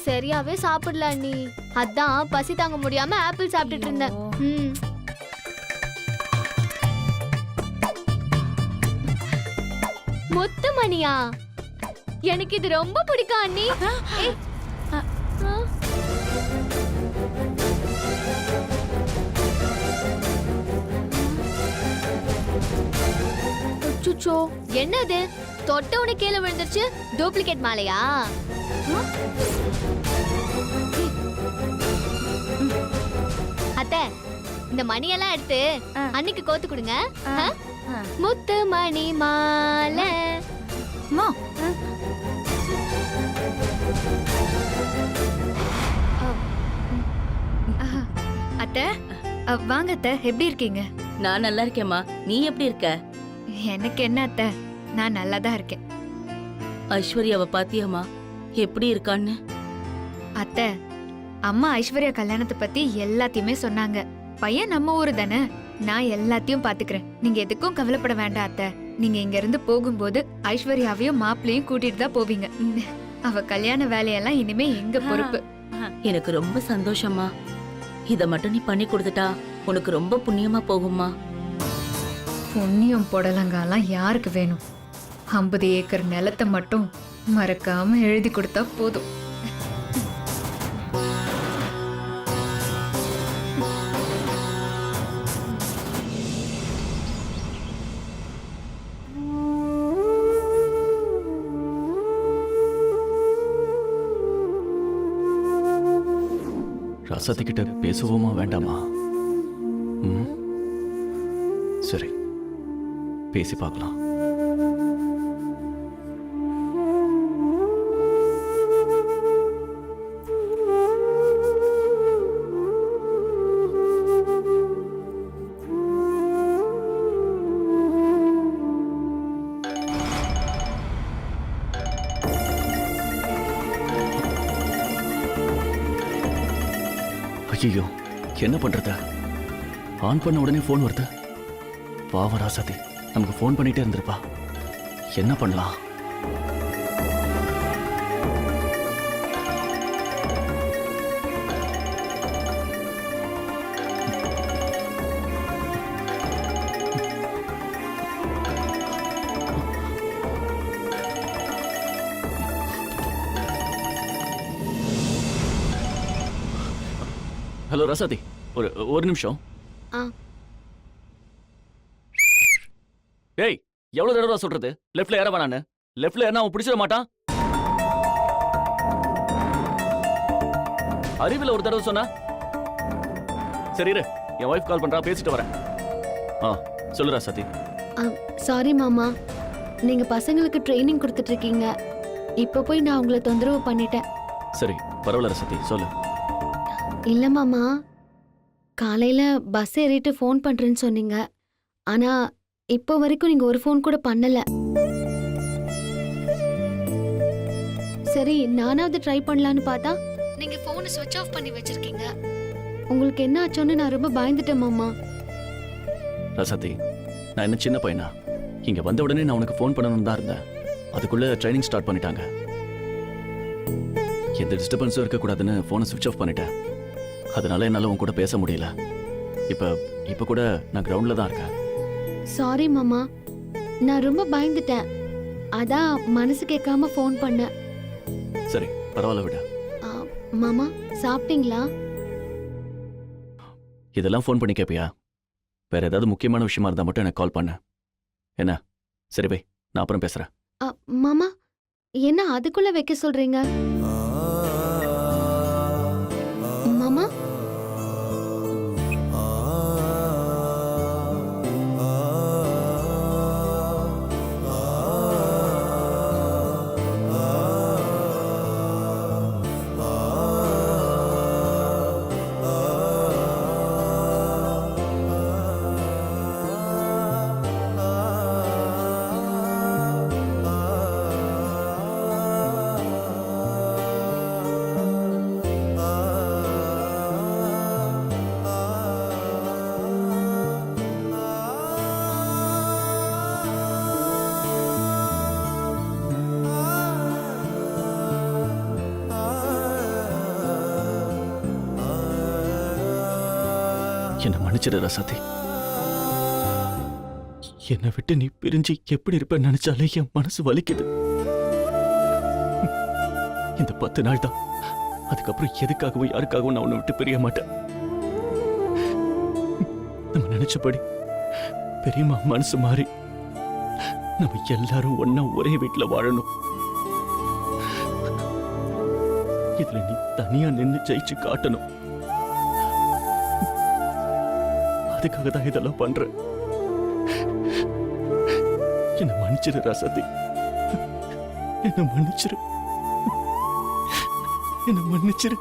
சரியாவே சாப்பிடல அண்ணி. அதான் பசி தாங்க முடியாம ஆப்பிள் சாப்பிட்டுட்டு இருந்தேன். முத்துமணியா, எனக்கு இது ரொம்ப பிடிக்கும் அண்ணி. அச்சச்சோ, என்னது? தொட்ட உடனே கீழே விழுந்துருச்சு. டூப்ளிகேட் மாலையா? அத்தை, இந்த மணியெல்லாம் எடுத்து அன்னைக்கு கோத்து கொடுங்க. முத்து மணி மாலை. அத்தை வாங்க அத்தை, எப்படி இருக்கீங்க? நான் நல்லா இருக்கேம்மா, நீ எப்படி இருக்க? எனக்கு என்ன அத்தை, நான் நல்லா தான் இருக்கேன். ஐஸ்வர்யாவை பாத்தியாமா, எப்படி இருக்கான்னு? அத்தை, அம்மா ஐஸ்வர்யா கல்யாணத்தை பத்தி எல்லாத்தையுமே சொன்னாங்க. பையன் நம்ம ஊரு தானே, நான் எல்லாத்தையும் பாத்துக்கிறேன். நீங்க எதுக்கும் கவலைப்பட வேண்டாம் அத்தை. நீங்க இங்க இருந்து போகும்போது ஐஸ்வர்யாவையும் மாப்பிளையும் கூட்டிட்டு தான் போவீங்க. அவ கல்யாண வேலையெல்லாம் இனிமே எங்க பொறுப்பு. எனக்கு ரொம்ப சந்தோஷமா. இத மட்டும் நீ பண்ணி கொடுத்துட்டா உனக்கு ரொம்ப புண்ணியமா போகுமா. புண்ணியம் புடலங்காலாம் யாருக்கு வேணும்? 50 ஏக்கர் நிலத்தை மட்டும் மறக்காம எழுதி கொடுத்தா போதும். ரசத்துக்கிட்ட பேசுவோமா வேண்டாமா? சரி, பேசி பார்க்கலாம். ஐயோ, என்ன பண்றது? ஆன் பண்ண உடனே போன் வருது. பாவ ராசாதி, நமக்கு போன் பண்ணிட்டே இருந்திருப்பா. என்ன பண்ணலாம்? ஹலோ ராசாதி, ஒரு நிமிஷம். ஏய், எவ்வளவு தடவை சொல்றது லெஃப்ட்ல ஏற வேணான்னு? லெஃப்ட்ல ஏறினா அவன் பிடிச்சிட மாட்டான். அறிவில ஒரு தடவை சொன்னா. சரி இரு, என் வைஃப் கால் பண்றா, பேசிட்டு வரேன். சொல்லு ராசாதி. சாரி மாமா, நீங்க பசங்களுக்கு ட்ரைனிங் கொடுத்துட்டு இருக்கீங்க. இப்ப போய் நான் உங்களை தொந்தரவு பண்ணிட்டேன். சரி, பரவாயில்ல ராசாதி, சொல்லு. இல்ல மாமா, காலையில பஸ் ஏறிட்டு ஃபோன் பண்றேன்னு சொன்னீங்க. ஆனா இப்போ வரைக்கும் நீங்க ஒரு ஃபோன் கூட பண்ணல. சரி, நானாவது ட்ரை பண்ணலான்னு பார்த்தா நீங்க ஃபோனை ஸ்விட்ச் ஆஃப் பண்ணி வச்சிருக்கீங்க. உங்களுக்கு என்ன ஆச்சோன்னு நான் ரொம்ப பயந்துட்டேன் மாமா. ராசாதி, நான் என்ன சின்ன பையனா? இங்க வந்த உடனே நான் உனக்கு ஃபோன் பண்ணணும்னு தான் இருந்தேன். அதுக்குள்ள ட்ரைனிங் ஸ்டார்ட் பண்ணிட்டாங்க. எந்த டிஸ்டர்பன்ஸும் இருக்கக்கூடாதுன்னு ஃபோனை ஸ்விட்ச் ஆஃப் பண்ணிட்டேன். அதனால என்னால உன் கூட பேச முடியல. இப்ப கூட நான் கிரவுண்ட்ல தான் இருக்கேன். சாரி மாமா, நான் ரொம்ப பயந்துட்டேன். அதான் மனசு கேட்காம ஃபோன் பண்ணேன். சரி, பரவாயில்ல விட. மாமா, சாப்பிட்டீங்களா? இதெல்லாம் ஃபோன் பண்ணி கேட்பியா? வேற ஏதாவது முக்கியமான விஷயமா இருந்தா மட்டும் எனக்கு கால் பண்ண. என்ன? சரி வை, நான் அப்புறம் பேசுறேன். மாமா, என்ன அதுக்குள்ள வைக்க சொல்றீங்க? மாமா, என்னை மன்னிச்சிடு ரசாத்தி. என்னை விட்டு நீ பிரிஞ்சு எப்படி இருப்பேன்னு நினைச்சாலே என் மனசு வலிக்குது. இந்த 10 நாள் தான். அதுக்கப்புறம் எதுக்காகவும் யாருக்காகவும் நான் உன்னை விட்டு பிரிய மாட்டேன். நம்ம நினைச்சபடி பெரியம்மா மனசு மாறி நம்ம எல்லாரும் ஒன்னா ஒரே வீட்டுல வாழணும். இதுல நீ தனியா நின்னு ஜெயிச்சு காட்டணும். அதுக்காக தான் இதெல்லாம் பண்றேன். என்ன மன்னிச்சிரு ரசதி. என்ன மன்னிச்சிரு. என்ன மன்னிச்சிரு.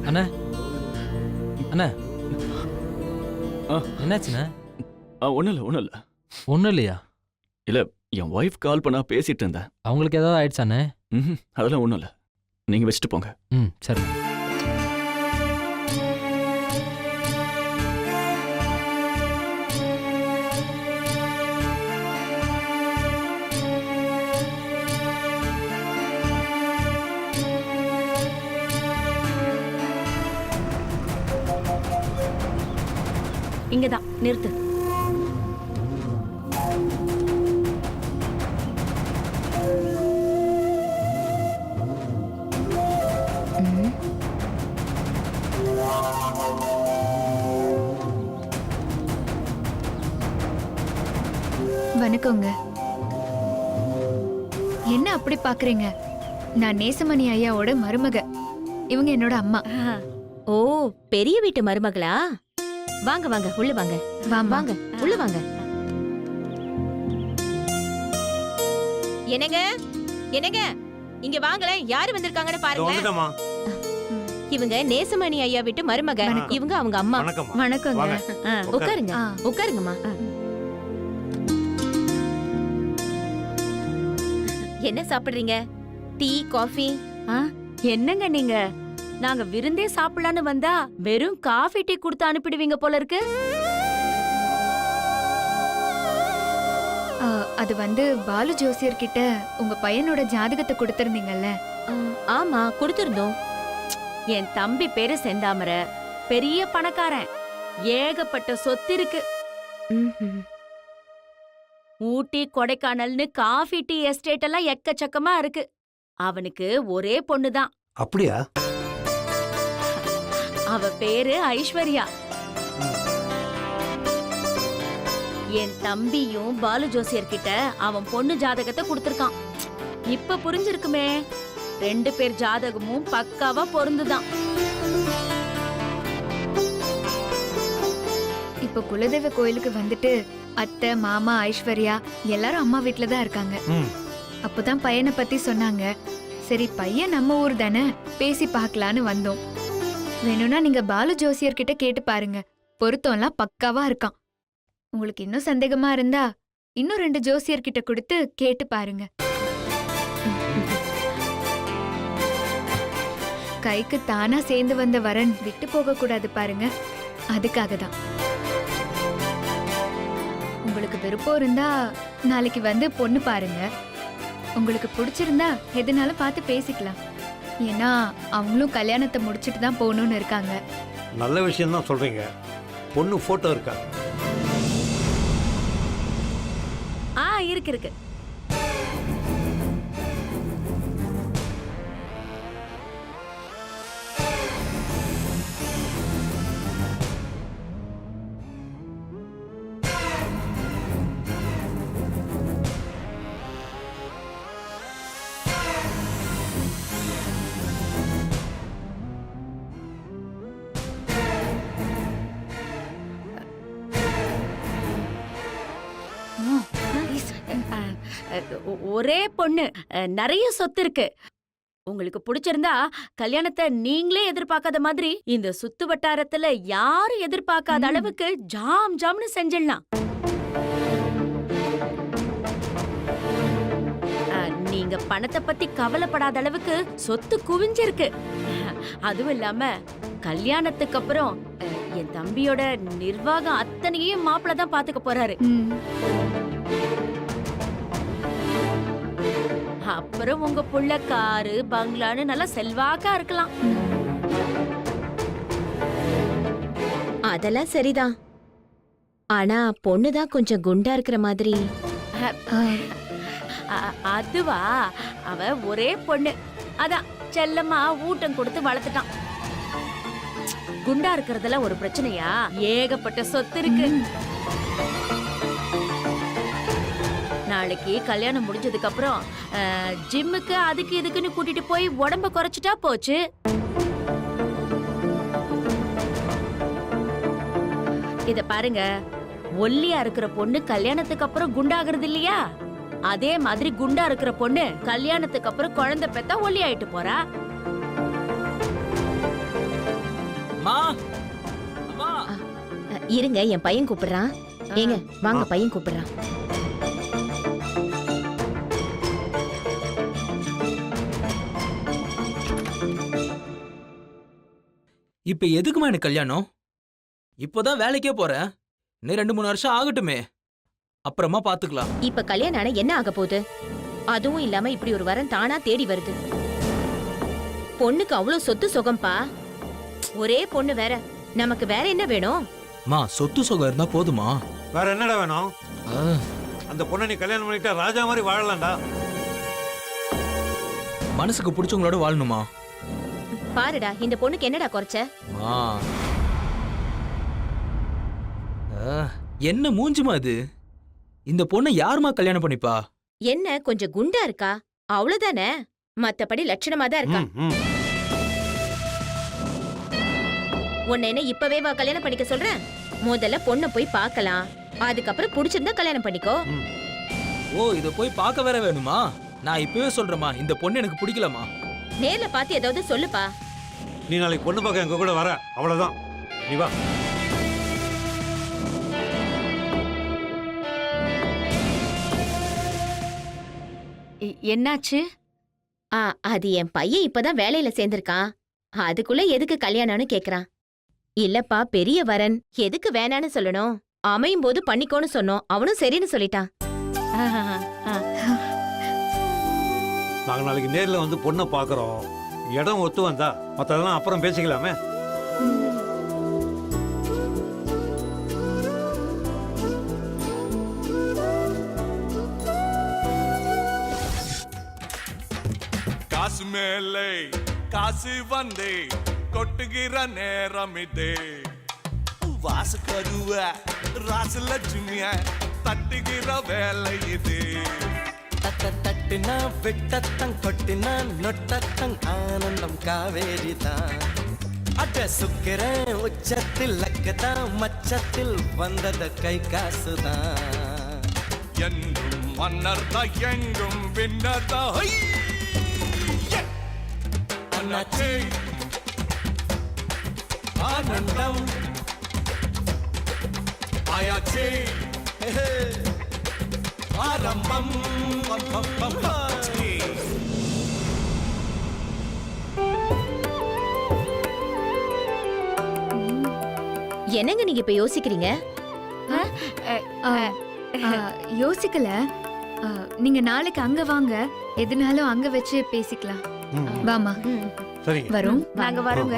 அண்ணா அண்ணா ஆ. என்னாச்சுண்ணா? ஒண்ணும் இல்ல ஒன்றும் இல்லையா? இல்ல, என் ஒய்ஃப் கால் பண்ணா பேசிட்டு இருந்தேன். அவங்களுக்கு ஏதாவது ஆயிடுச்சாண்ணே? அதெல்லாம் ஒண்ணும் இல்ல. நீங்க வச்சுட்டு போங்க. ம் சரி. இங்கதான் நிறுத்து. வணக்கங்க. என்ன அப்படி பாக்குறீங்க? நான் நேசமணி ஐயாவோட மருமக. இவங்க என்னோட அம்மா. ஓ, பெரிய வீட்டு மருமகளா? வாங்க வாங்க, உள்ள வாங்க. வாமா. வாங்க, உள்ள வாங்க. என்னங்க என்னங்க, இங்க வாங்களேன். யாரு வந்திருக்காங்கன்னு பாருங்க. வந்துட்டமா. இவங்க நேசமணி ஐயா வீட்டு மருமக. வணக்கம். இவங்க அவங்க அம்மா. வணக்கம்மா. வணக்கங்க. வாங்க. உட்காருங்க, ஆ. உட்காருங்கம்மா. என்ன சாப்பிடுறீங்க? Tea, coffee? என்னங்க நீங்க? நாங்க விருந்தே சாப்பிடலான்னு வந்தா வெறும் காஃபி டீ கொடுத்து அனுப்பிடுவீங்க போல இருக்கு. அது வந்து பாலு ஜோசியர் கிட்ட உங்க பையனோட ஜாதகத்தை கொடுத்திருந்தீங்கல்ல. ஆமா, கொடுத்திருந்தோம். என் தம்பி பேரு செந்தாமரை. பெரிய பணக்காரன். ஏகப்பட்ட சொத்து இருக்கு. ம்ஹும். ஊட்டி, கொடைக்கானல்னு காஃபி டீ எஸ்டேட் எல்லாம் எக்கச்சக்கமா இருக்கு. அவனுக்கு ஒரே பொண்ணுதான். அப்படியா? அவ பேரு ஐஸ்வர்யா. என் தம்பியும் பாலு ஜோசியர் கிட்ட அவன் பொண்ணு ஜாதகத்தை கொடுத்திருக்கான். இப்ப புரிஞ்சிருக்குமே, 2 பேர் ஜாதகமும் பக்காவா பொருந்துதான். இப்ப குலதெய்வ கோயிலுக்கு வந்துட்டு அத்தை, மாமா, ஐஸ்வர்யா எல்லாரும் அம்மா வீட்ல தான் இருக்காங்க. ம். அப்பதான் பையனை பத்தி சொன்னாங்க. சரி, பையன் நம்ம ஊர் தானே, பேசி பார்க்கலான்னு வந்தோம். வேணும்னா நீங்க பாலு ஜோசியர் கிட்ட கேட்டு பாருங்க. பொருத்தம்லாம் பக்காவா இருக்கான். உங்களுக்கு இன்னும் சந்தேகமா இருந்தா இன்னும் 2 ஜோசியர் கிட்ட கொடுத்து கேட்டு பாருங்க. கைக்கு தானா சேர்ந்து வந்த வரன் விட்டு போக கூடாது பாருங்க. அதுக்காக தான். உங்களுக்கு விருப்பம் இருந்தா நாளைக்கு வந்து பொண்ணு பாருங்க. உங்களுக்கு பிடிச்சிருந்தா எதுனாலும் பார்த்து பேசிக்கலாம். ஏன்னா அவங்களும் கல்யாணத்தை முடிச்சிட்டு தான் போகணும்னு இருக்காங்க. நல்ல விஷயம் தான் சொல்றீங்க. பொண்ணு போட்டோ இருக்கா? இருக்கு இருக்கு. ஒரே பொண்ணு, நிறைய சொத்து இருக்கு. உங்களுக்கு பிடிச்சிருந்தா கல்யாணத்தை நீங்களே எதிர்பார்க்காத மாதிரி இந்த சுத்து வட்டாரத்துல யாரும் எதிர்பார்க்காத அளவுக்கு ஜாம் ஜாம்னு செஞ்சிடலாம். நீங்க பணத்தை பத்தி கவலைப்படாத அளவுக்கு சொத்து குவிஞ்சிருக்கு. அதுவும் இல்லாம கல்யாணத்துக்கு அப்புறம் என் தம்பியோட நிர்வாகம் அத்தனையும் மாப்பிள்ள தான் பாத்துக்க போறாரு. ம். அப்புறம் உங்க புள்ள காரு பங்களான்னு நல்லா செல்வாக்கா இருக்கலாம். அதெல்லாம் சரிதான். ஆனா பொண்ணுதான் கொஞ்சம் குண்டா இருக்கிற மாதிரி. அதுவா, அவ ஒரே பொண்ணு, அதான் செல்லம்மா ஊட்டம் கொடுத்து வளர்த்துட்டான். குண்டா இருக்கிறதுல ஒரு பிரச்சனையா? ஏகப்பட்ட சொத்து இருக்கு. நாளைக்கு கல்யாணம் முடிஞ்சதுக்கு அப்புறம் ஜிம்முக்கு அதுக்கு இதுக்குன்னு கூட்டிட்டு போய் உடம்ப குறைச்சிட்டா போச்சு. இத பாருங்க, ஒல்லியா இருக்கிற பொண்ணு கல்யாணத்துக்கு அப்புறம் குண்டாகிறது இல்லையா? அதே மாதிரி குண்டா இருக்கிற பொண்ணு கல்யாணத்துக்கு அப்புறம் குழந்தை பெத்தா ஒல்லி ஆயிட்டு போறா. இருங்க, என் பையன் கூப்பிடுறான். ஏங்க வாங்க, பையன் கூப்பிடுறான். இப்ப எதுக்குமா எனக்கு கல்யாணம்? இப்போதான் வேலைக்கே போறேன். இன்னும் 2-3 வருஷம் ஆகட்டுமே, அப்புறமா பாத்துக்கலாம். இப்ப கல்யாணம் ஆனா என்ன ஆக போகுது? அதுவும் இல்லாம இப்படி ஒரு வரன் தானா தேடி வருது. பொண்ணுக்கு அவ்வளவு சொத்து சுகம்பா. ஒரே பொண்ணு வேற. நமக்கு வேற என்ன வேணும்? மா, சொத்து சுகம் இருந்தா போதுமா? வேற என்னடா வேணும்? ஆ, அந்த பொண்ணை நீ கல்யாணம் பண்ணிட்டா ராஜா மாதிரி வாழலாம்டா. மனசுக்கு பிடிச்சவங்களோட வாழணுமா? பாருடா, இந்த பொண்ணுக்கு என்னடா குறைச்ச? மா, என்ன மூஞ்சுமா இது? இந்த பொண்ணை யாருமா கல்யாணம் பண்ணிப்பா? என்ன கொஞ்சம் குண்டா இருக்கா, அவ்வளவுதானே. மத்தபடி லட்சணமா தான் இருக்கா. ம், ம். உன்னை என்ன இப்பவே வா கல்யாணம் பண்ணிக்க சொல்றேன்? முதல்ல பொண்ணை போய் பார்க்கலாம், அதுக்கப்புறம் பிடிச்சிருந்தா கல்யாணம் பண்ணிக்கோ. ஓ, இத போய் பார்க்க வேற வேணுமா? நான் இப்பவே சொல்றேமா, இந்த பொண்ணு எனக்கு பிடிக்கலமா. நேர்ல பார்த்து ஏதாவது சொல்லுப்பா. நீ நாளைக்கு பொண்ணு பார்க்க எங்க கூட வர, அவ்வளவுதான். நீ வா. என்னாச்சு? அது என் பையன் இப்பதான் வேலையில சேர்ந்திருக்கான். அதுக்குள்ள எதுக்கு கல்யாணம்னு கேக்குறான். இல்லப்பா, பெரிய வரன், எதுக்கு வேணான்னு சொல்லணும்? அமையும் போது பண்ணிக்கோன்னு சொன்னோம், அவனும் சரின்னு சொல்லிட்டான். நாங்க நாளைக்கு நேர்ல வந்து பொண்ணை பாக்குறோம். இடம் ஒத்து வந்தா மத்ததெல்லாம் அப்புறம் பேசிக்கலாமே. காசு மேலே காசு வந்தே கொட்டுகிற நேரம் இதே. வாச கருவ ராசு லட்சுமிய தட்டுகிற வேலை இது. தட்டுனா விட்டத்தங் கொட்டினா நொட்டத்தங் ஆனந்தம் காவேரி தான். அட சுக்கிர உச்சத்தில் லக்கதான் மச்சத்தில் வந்தது கை காசுதான். என்றும் மன்னர் தான் எங்கும் வின்னர் தான். அண்ணாச்சே ஆனந்தம் ஆயாச்சே ஆரம்பம். என்னங்க நீங்க இப்ப யோசிக்கிறீங்க? யோசிக்கல. நீங்க நாளைக்கு அங்க வாங்க, எதுனாலும் அங்க வச்சு பேசிக்கலாம். ம், ம். வாமா. சரிங்க. வரும். நாங்க வரோங்க.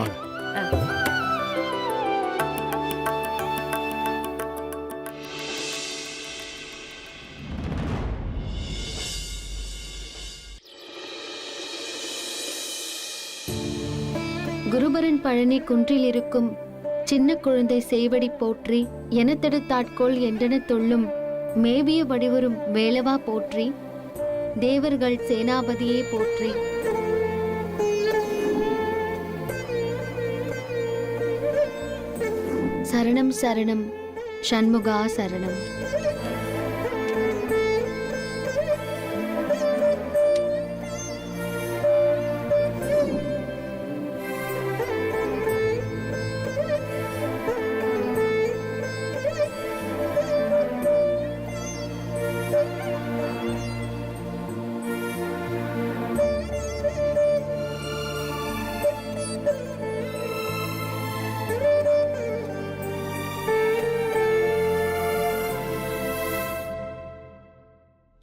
குருபரன் பழனி குன்றில் இருக்கும் சின்ன குழந்தை செய்வடி போற்றி, எனத்தெடுத்தாட்கோள் என்றென தொல்லும் மேவிய வடிவரும் வேலவா போற்றி, தேவர்கள் சேனாபதியே போற்றி. சரணம் சரணம் ஷண்முகா சரணம்.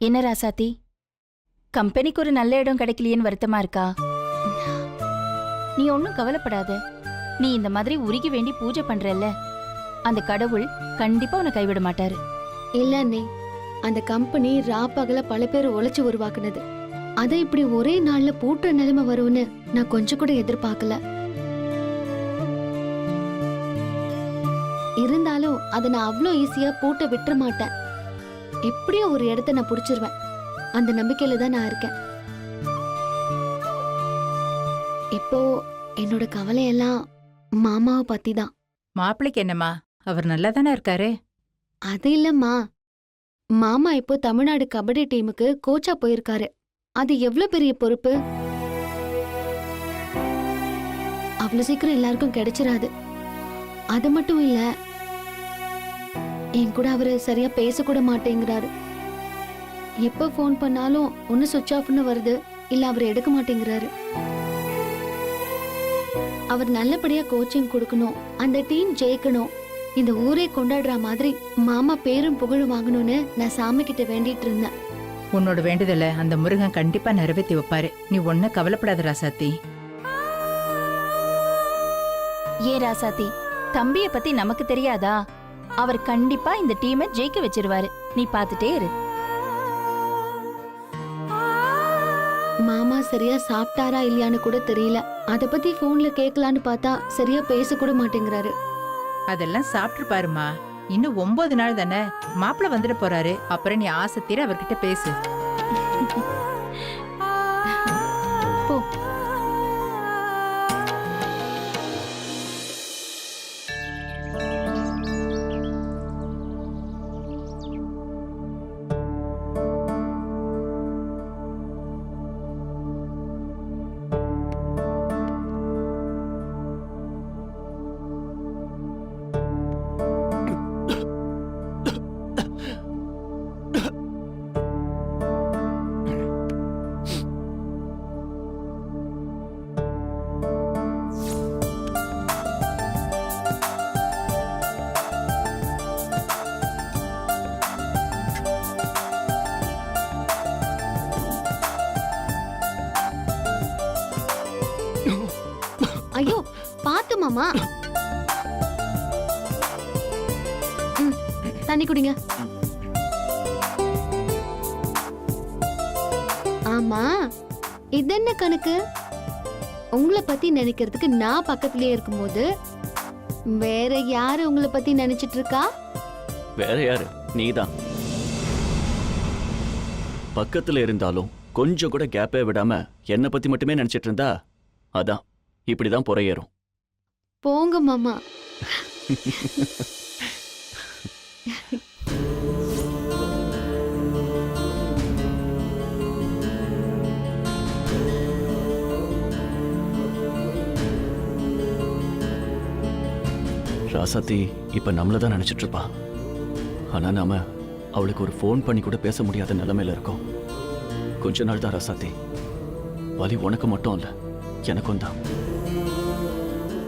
என்ன ராசாத்தி, கம்பெனிக்கு ஒரு நல்ல இடம் கிடைக்கலையேன்னு வருத்தமா இருக்கா? நீ ஒன்னும் கவலைப்படாத. நீ இந்த மாதிரி உருகி வேண்டி பூஜை பண்றல்ல, அந்த கடவுள் கண்டிப்பா உன்னை கைவிட மாட்டாரு. இல்ல அண்ணே, அந்த கம்பெனி ராப்பகல பல பேர் உழைச்சு உருவாக்குனது. அதை இப்படி ஒரே நாள்ல பூட்டுற நிலைமை வரும்னு நான் கொஞ்சம் கூட எதிர்பார்க்கல. இருந்தாலும் அதை நான் அவ்வளோ ஈஸியா பூட்ட விட்டுற மாட்டேன். எப்படியோ ஒரு இடத்த நான் புடிச்சிருவேன். அந்த நம்பிக்கையில தான் நான் இருக்கேன். இப்போ என்னோட கவலையெல்லாம் மாமாவை பத்தி தான். மாப்பிளைக்கு என்னம்மா, அவர் நல்லா தானே இருக்காரு? அது இல்லம்மா, மாமா இப்போ தமிழ்நாடு கபடி டீமுக்கு கோச்சா போயிருக்காரு. அது எவ்வளவு பெரிய பொறுப்பு. அவ்வளவு சீக்கிரம் எல்லாருக்கும் கிடைச்சிராது. அது மட்டும் இல்ல, என் கூட அவரு சரியா பேசக்கூட மாட்டேங்கிறாரு. எப்ப ஃபோன் பண்ணாலும் ஒன்னு சுவிட்ச் ஆஃப்னு வருது, இல்ல அவர் எடுக்க மாட்டேங்கிறாரு. அவர் நல்லபடியா கோச்சிங் கொடுக்கணும், அந்த டீம் ஜெயிக்கணும், இந்த ஊரே கொண்டாடுற மாதிரி மாமா பேரும் புகழும் வாங்கணும்னு நான் சாமி கிட்ட வேண்டிட்டு இருந்தேன். உன்னோட வேண்டுதல அந்த முருகன் கண்டிப்பா நிறைவேற்றி வைப்பாரு. நீ ஒன்னும் கவலைப்படாத ராசாத்தி. ஏ ராசாத்தி, தம்பிய பத்தி நமக்கு தெரியாதா? அவர் கண்டிப்பா இந்த டீமை ஜெயிக்க வச்சிருவாரு. நீ பாத்துட்டே இரு. மாமா சரியா சாப்பிட்டாரா இல்லையான்னு கூட தெரியல. அத பத்தி போன்ல கேட்கலான்னு பார்த்தா சரியா பேச கூட மாட்டேங்கிறாரு. அதெல்லாம் சாப்பிட்டு பாருமா. இன்னும் 9 நாள் தானே, மாப்பிள்ள வந்துட போறாரு. அப்புறம் நீ ஆசை தீர அவர்கிட்ட பேசு. போ. ஐயோ பாத்து மாமா. தண்ணி குடிங்க. ஆமா, இது என்ன கணக்கு? உங்களை பத்தி நினைக்கிறதுக்கு நான் பக்கத்திலேயே இருக்கும்போது வேற யாரு உங்களை பத்தி நினைச்சிட்டு இருக்கா? வேற யாரு? நீதான். பக்கத்துல இருந்தாலும் கொஞ்சம் கூட கேப்பே விடாம என்னை பத்தி மட்டுமே நினைச்சிட்டு இருந்தா அதான் இப்படிதான் புறையேறும். போங்க மாமா. ராசாத்தி இப்ப நம்மளதான் நினைச்சிட்டு இருப்பா. ஆனா நாம அவளுக்கு ஒரு ஃபோன் பண்ணி கூட பேச முடியாத நிலைமையில இருக்கோம். கொஞ்ச நாள் தான் ராசாத்தி. வலி உனக்கு மட்டும் இல்ல, எனக்கும் தான்.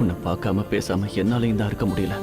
உன்னை பார்க்காம பேசாம என்னாலையும் தான் இருக்க முடியல.